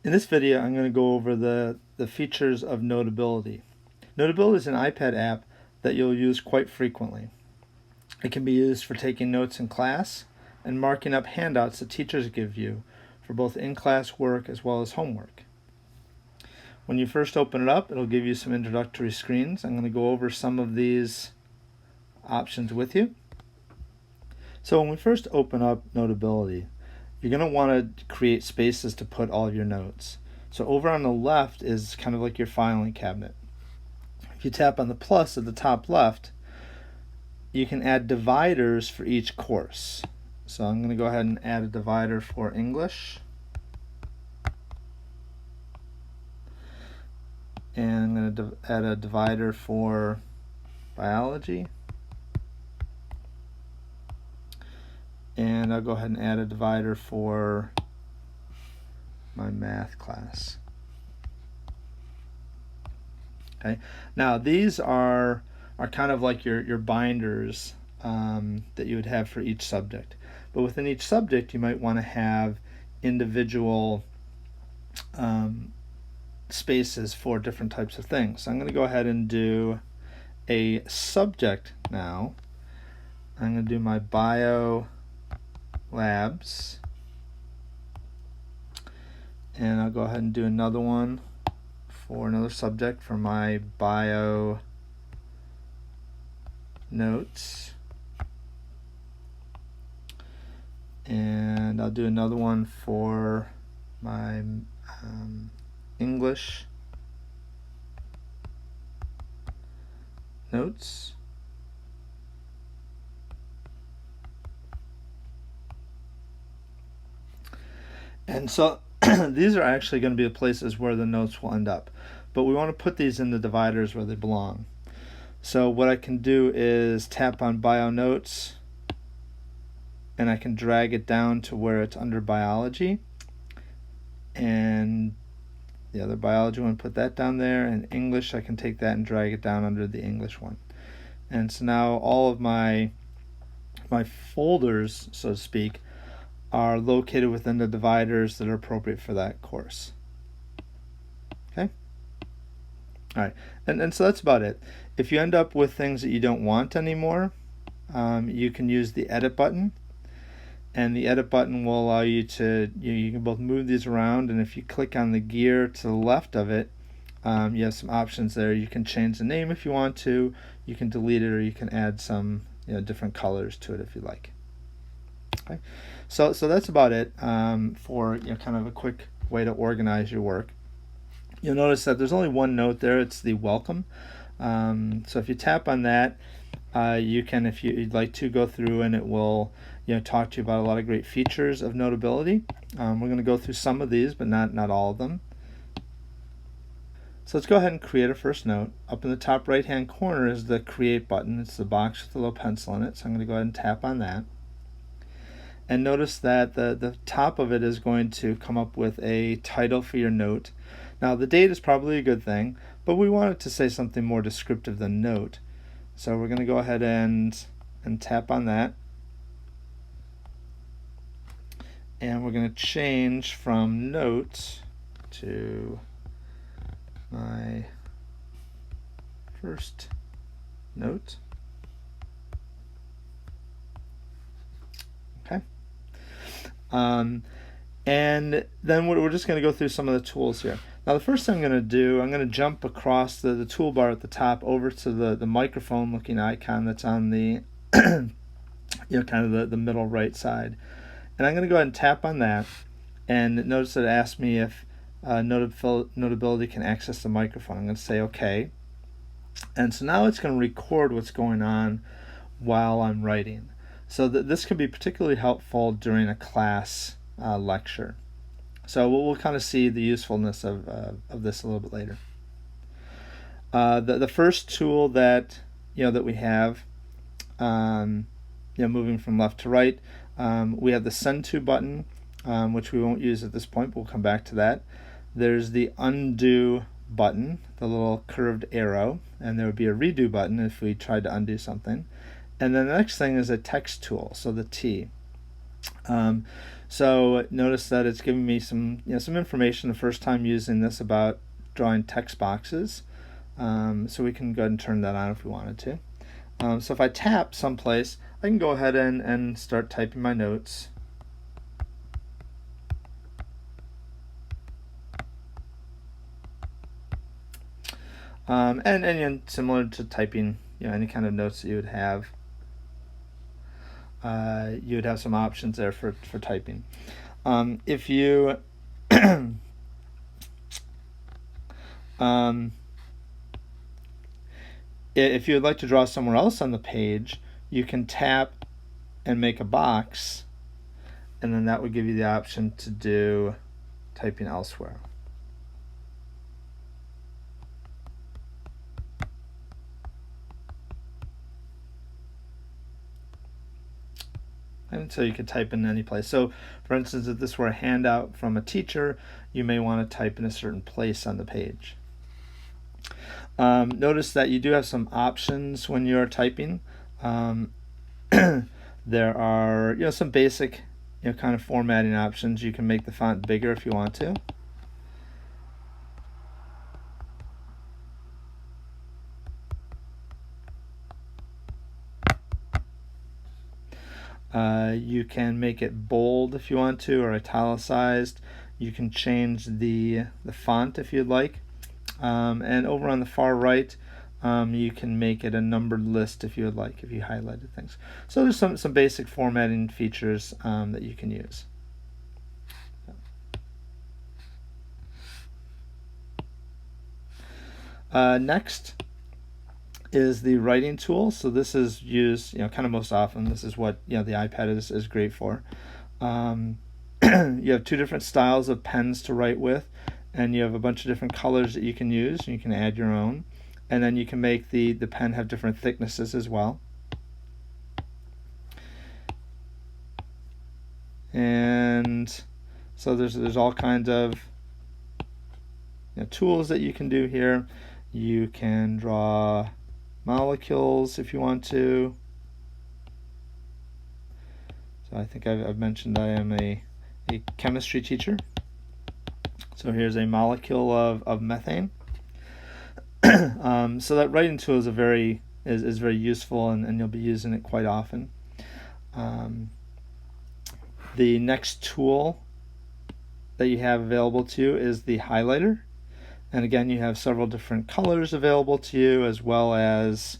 In this video, I'm going to go over the features of Notability. Notability is an iPad app that you'll use quite frequently. It can be used for taking notes in class and marking up handouts that teachers give you for both in-class work as well as homework. When you first open it up, it'll give you some introductory screens. I'm going to go over some of these options with you. So when we first open up Notability, you're going to want to create spaces to put all of your notes. So over on the left is kind of like your filing cabinet. If you tap on the plus at the top left, you can add dividers for each course. So I'm going to go ahead and add a divider for English. And I'm going to add a divider for biology. And I'll go ahead and add a divider for my math class. Okay. Now these are kind of like your binders that you would have for each subject. But within each subject, you might want to have individual spaces for different types of things. So I'm going to go ahead and do a subject now. I'm going to do my bio labs, and I'll go ahead and do another one for another subject for my bio notes, and I'll do another one for my English notes. And so these are actually going to be the places where the notes will end up. But we want to put these in the dividers where they belong. So what I can do is tap on Bio Notes, and I can drag it down to where it's under Biology. And the other Biology one, put that down there. And English, I can take that and drag it down under the English one. And so now all of my folders, so to speak, are located within the dividers that are appropriate for that course. Okay? All right, and so that's about it. If you end up with things that you don't want anymore, you can use the edit button, and the edit button will allow you to, you can both move these around, and if you click on the gear to the left of it, you have some options there. You can change the name if you want to, you can delete it, or you can add some different colors to it if you like. Okay. So that's about it for kind of a quick way to organize your work. You'll notice that there's only one note there. It's the welcome. So if you tap on that, you can, if you'd like to, go through and it will talk to you about a lot of great features of Notability. We're going to go through some of these, but not all of them. So let's go ahead and create a first note. Up in the top right hand corner is the create button. It's the box with the little pencil in it. So I'm going to go ahead and tap on that. And notice that the top of it is going to come up with a title for your note. Now the date is probably a good thing, but we want it to say something more descriptive than note. So we're going to go ahead and tap on that. And we're going to change from note to my first note. Okay. And then we're just going to go through some of the tools here. Now the first thing I'm going to do, I'm going to jump across the toolbar at the top over to the microphone looking icon that's on the kind of the middle right side. And I'm going to go ahead and tap on that, and notice that it asks me if Notability can access the microphone. I'm going to say OK. And so now it's going to record what's going on while I'm writing. So this can be particularly helpful during a class lecture. So we'll kind of see the usefulness of this a little bit later. The first tool that that we have, moving from left to right, we have the send to button, which we won't use at this point, but we'll come back to that. There's the undo button, the little curved arrow, and there would be a redo button if we tried to undo something. And then the next thing is a text tool, so the T. So notice that it's giving me some information the first time using this about drawing text boxes. So we can go ahead and turn that on if we wanted to. So if I tap someplace, I can go ahead and start typing my notes. And similar to typing, any kind of notes that you would have, some options there for typing. If you if you would like to draw somewhere else on the page, you can tap and make a box, and then that would give you the option to do typing elsewhere. And so you could type in any place. So for instance, if this were a handout from a teacher, you may want to type in a certain place on the page. Notice that you do have some options when you're typing. There are some basic kind of formatting options. You can make the font bigger if you want to. You can make it bold if you want to, or italicized. You can change the font if you'd like. And over on the far right, you can make it a numbered list if you would like, if you highlighted things. So there's some basic formatting features that you can use. Next is the writing tool. So this is used kind of most often. This is what the iPad is great for. You have two different styles of pens to write with, and you have a bunch of different colors that you can use, and you can add your own, and then you can make the pen have different thicknesses as well. And so there's all kinds of tools that you can do here. You can draw molecules if you want to. So I think I've mentioned I am a chemistry teacher. So here's a molecule of methane. So that writing tool is very useful, and you'll be using it quite often. The next tool that you have available to you is the highlighter. And again, you have several different colors available to you, as well as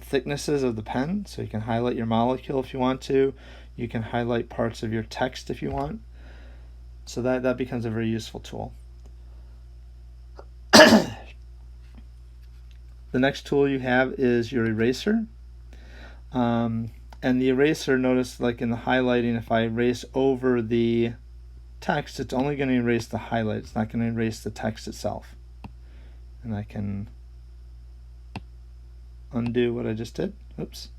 thicknesses of the pen. So you can highlight your molecule if you want to. You can highlight parts of your text if you want. So that becomes a very useful tool. The next tool you have is your eraser. And the eraser, notice like in the highlighting, if I erase over the text, it's only going to erase the highlight. It's not going to erase the text itself. And I can undo what I just did. Oops.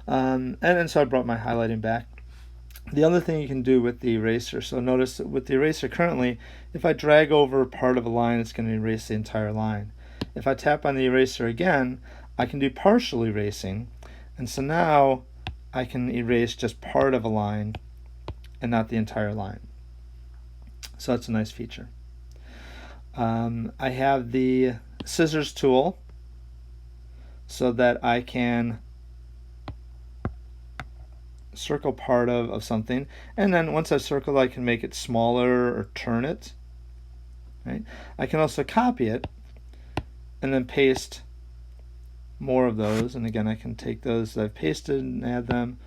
And so I brought my highlighting back. The other thing you can do with the eraser, so notice that with the eraser currently, if I drag over part of a line, it's going to erase the entire line. If I tap on the eraser again, I can do partial erasing, and so now I can erase just part of a line and not the entire line. So that's a nice feature. I have the scissors tool so that I can circle part of something, and then once I circle, I can make it smaller or turn it. Right? I can also copy it and then paste more of those, and again I can take those that I've pasted and add them.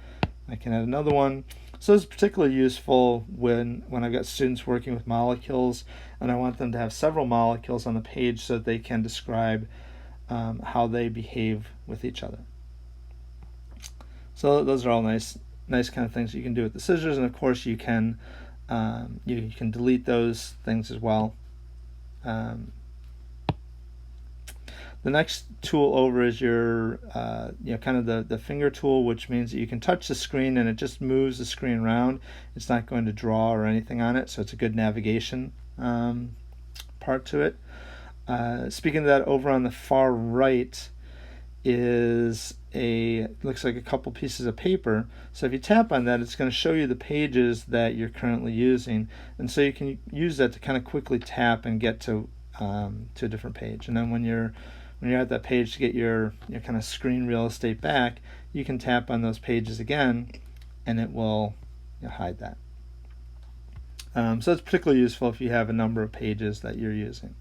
I can add another one. So it's particularly useful when I've got students working with molecules and I want them to have several molecules on the page so that they can describe how they behave with each other. So those are all nice kind of things you can do with the scissors, and of course you can delete those things as well. The next tool over is your kind of the finger tool, which means that you can touch the screen and it just moves the screen around. It's not going to draw or anything on it, so it's a good navigation part to it. Speaking of that, over on the far right is looks like a couple pieces of paper. So if you tap on that, it's going to show you the pages that you're currently using, and so you can use that to kind of quickly tap and get to a different page. And then when you're at that page to get your kind of screen real estate back, you can tap on those pages again, and it will hide that. So it's particularly useful if you have a number of pages that you're using.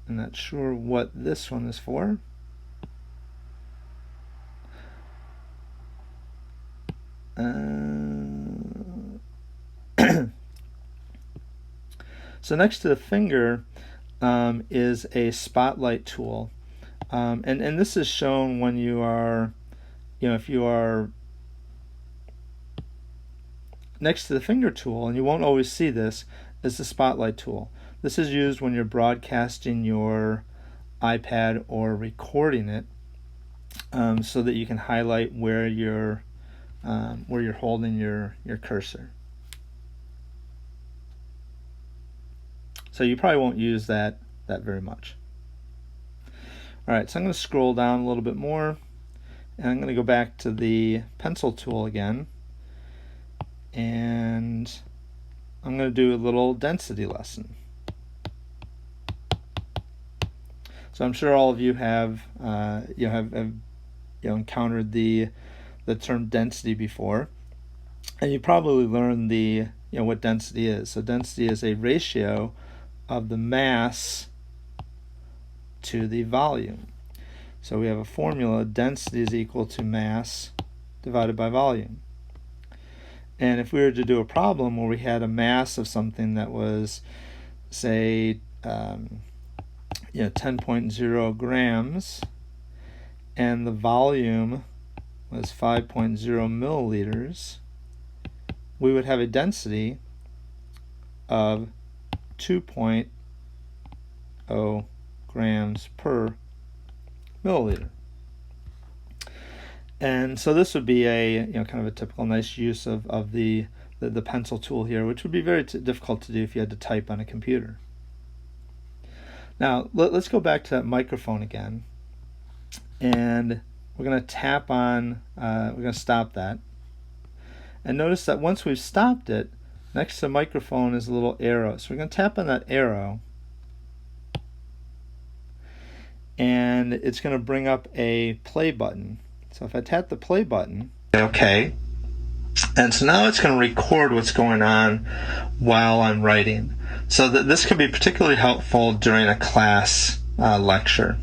I'm not sure what this one is for. So next to the finger is a spotlight tool, and this is shown when you are, if you are next to the finger tool, and you won't always see this, is the spotlight tool. This is used when you're broadcasting your iPad or recording it, so that you can highlight where you're holding your cursor. So you probably won't use that very much. All right, so I'm going to scroll down a little bit more, and I'm going to go back to the pencil tool again, and I'm going to do a little density lesson. So I'm sure all of you have encountered the term density before, and you probably learned what density is. So density is a ratio of the mass to the volume. So we have a formula: density is equal to mass divided by volume. And if we were to do a problem where we had a mass of something that was, say, 10.0 grams, and the volume was 5.0 milliliters, we would have a density of 2.0 grams per milliliter. And so this would be a kind of a typical nice use of the pencil tool here, which would be very difficult to do if you had to type on a computer. Now let's go back to that microphone again, and we're going to tap on, we're going to stop that. And notice that once we've stopped it, next to the microphone is a little arrow. So we're going to tap on that arrow, and it's going to bring up a play button. So if I tap the play button, okay, and so now it's going to record what's going on while I'm writing. So this can be particularly helpful during a class lecture,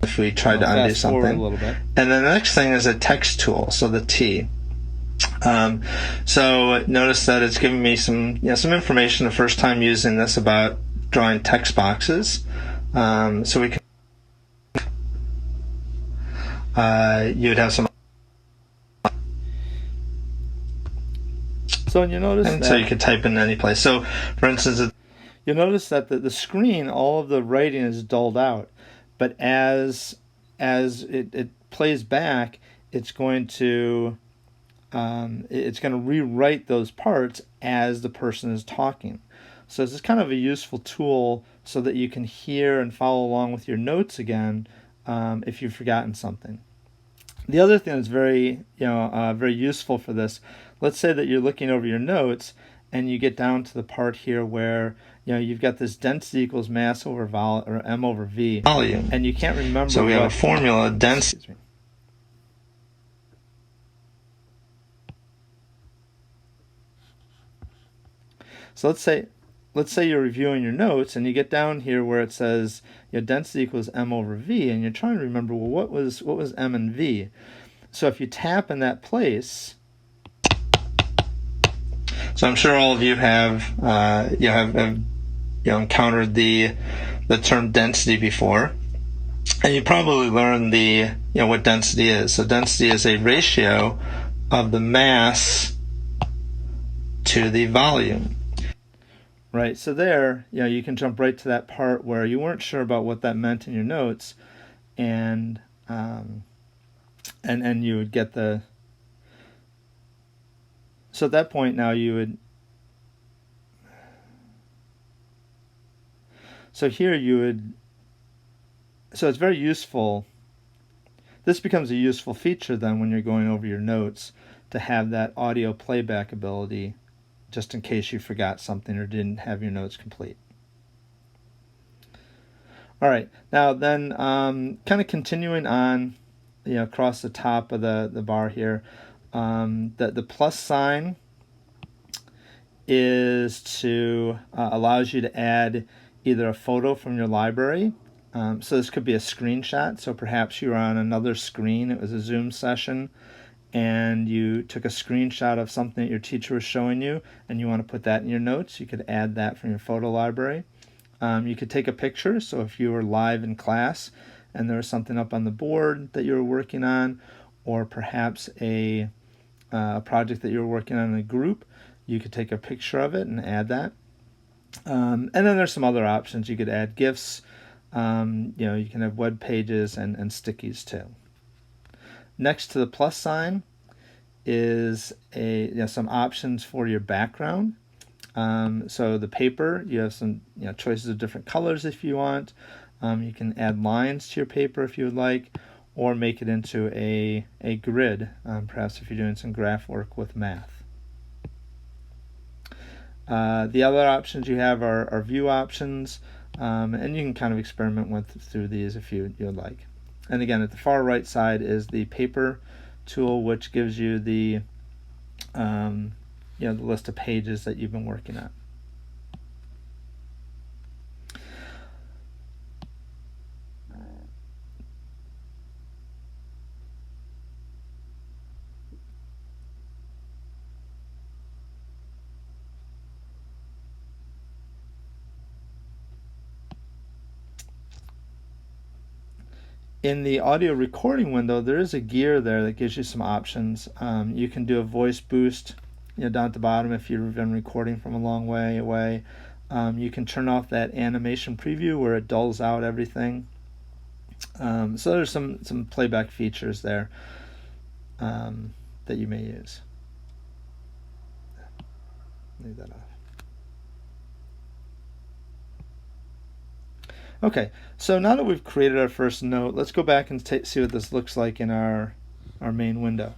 if we try to undo something. A little bit. And then the next thing is a text tool, so the T. So notice that it's giving me some information the first time using this about drawing text boxes. So we can you would have some. So you notice that, so you could type in any place. So for instance, you'll notice that the screen, all of the writing is dulled out, but as it plays back, it's going to rewrite those parts as the person is talking. So this is kind of a useful tool so that you can hear and follow along with your notes again if you've forgotten something. The other thing that's very useful for this, let's say that you're looking over your notes and you get down to the part here where you've got this density equals mass over or m over v volume, and you can't remember. So we have a formula, density. So let's say you're reviewing your notes and you get down here where it says density equals m over v, and you're trying to remember, well, what was m and v? So if you tap in that place, so I'm sure all of you have encountered the term density before, and you probably learned what density is. So density is a ratio of the mass to the volume. right? So there, you can jump right to that part where you weren't sure about what that meant in your notes, and you would get the. So at that point now you would. So here you would. So it's very useful. This becomes a useful feature then when you're going over your notes to have that audio playback ability, just in case you forgot something or didn't have your notes complete. All right, now then kind of continuing on, across the top of the bar here, the plus sign is to allows you to add either a photo from your library. So this could be a screenshot. So perhaps you were on another screen. It was a Zoom session, and you took a screenshot of something that your teacher was showing you, and you want to put that in your notes. You could add that from your photo library. You could take a picture. So if you were live in class and there was something up on the board that you were working on, or perhaps a project that you were working on in a group, you could take a picture of it and add that. And then there's some other options. You could add GIFs. You can have web pages and stickies too. Next to the plus sign is some options for your background. So the paper, you have some choices of different colors if you want. You can add lines to your paper if you would like, or make it into a grid, perhaps if you're doing some graph work with math. The other options you have are view options, and you can kind of experiment through these if you would like. And again, at the far right side is the paper tool, which gives you the the list of pages that you've been working on. In the audio recording window, there is a gear there that gives you some options. You can do a voice boost, down at the bottom if you've been recording from a long way away. You can turn off that animation preview where it dulls out everything. So there's some playback features there that you may use. Leave that off. Okay, so now that we've created our first note, let's go back and see what this looks like in our main window.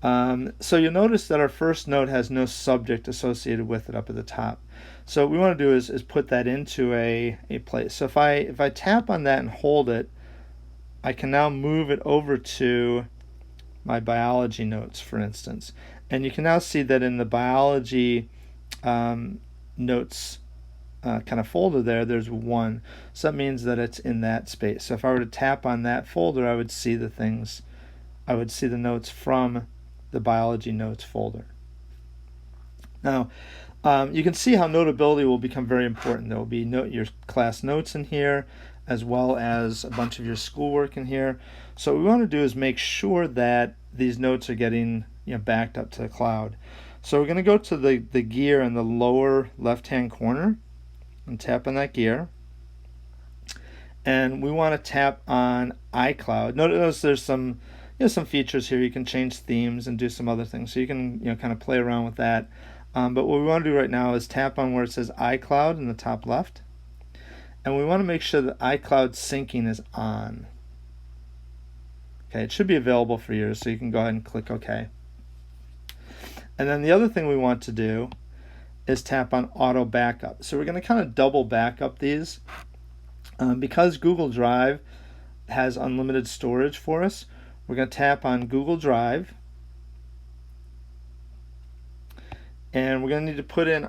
So you'll notice that our first note has no subject associated with it up at the top. So what we want to do is put that into a place. So if I tap on that and hold it, I can now move it over to my biology notes, for instance. And you can now see that in the biology notes kind of folder there's 1. So that means that it's in that space. So if I were to tap on that folder, I would see the notes from the biology notes folder. Now, you can see how notability will become very important. There will be your class notes in here, as well as a bunch of your schoolwork in here. So what we want to do is make sure that these notes are getting backed up to the cloud. So we're going to go to the gear in the lower left-hand corner and tap on that gear. And we want to tap on iCloud. Notice there's some features here. You can change themes and do some other things. So you can kind of play around with that. But what we want to do right now is tap on where it says iCloud in the top left. And we want to make sure that iCloud syncing is on. Okay, it should be available for yours, so you can go ahead and click OK. And then the other thing we want to do is tap on auto backup. So we're going to kind of double backup these. Because Google Drive has unlimited storage for us, we're going to tap on Google Drive. And we're going to need to put in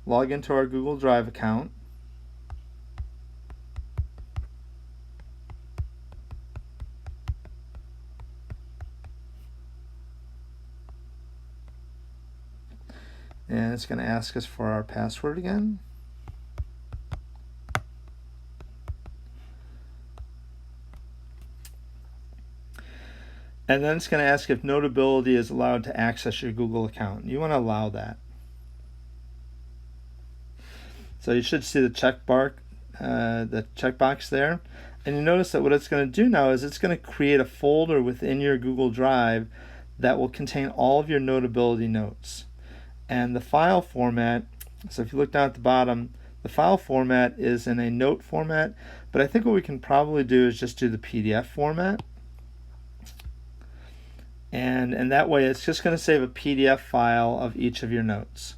log into our Google Drive account. And it's going to ask us for our password again. And then it's going to ask if Notability is allowed to access your Google account. You want to allow that. So you should see the checkbox there. And you notice that what it's going to do now is it's going to create a folder within your Google Drive that will contain all of your Notability notes. And the file format, so if you look down at the bottom, the file format is in a note format, but I think what we can probably do is just do the PDF format. And that way it's just going to save a PDF file of each of your notes.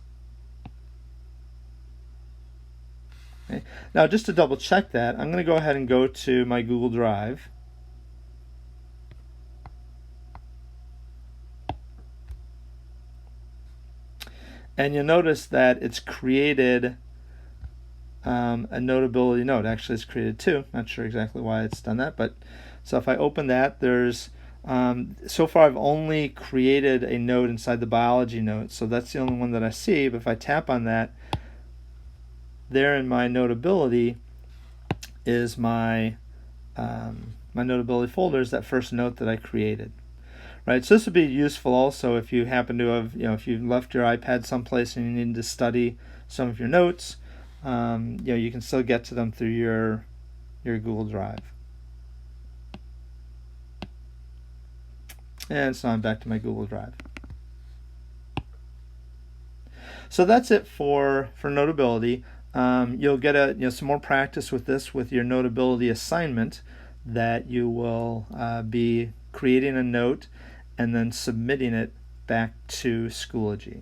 Okay. Now, just to double check that, I'm going to go ahead and go to my Google Drive. And you'll notice that it's created a Notability note. Actually, it's created two. Not sure exactly why it's done that, but so if I open that, there's so far I've only created a note inside the biology note, so that's the only one that I see. But if I tap on that, there in my Notability is my my Notability folder is that first note that I created. Right, so this would be useful also if you happen to have, if you've left your iPad someplace and you need to study some of your notes, you can still get to them through your Google Drive. And so I'm back to my Google Drive. So that's it for Notability. You'll get some more practice with this with your Notability assignment, that you will be creating a note and then submitting it back to Schoology.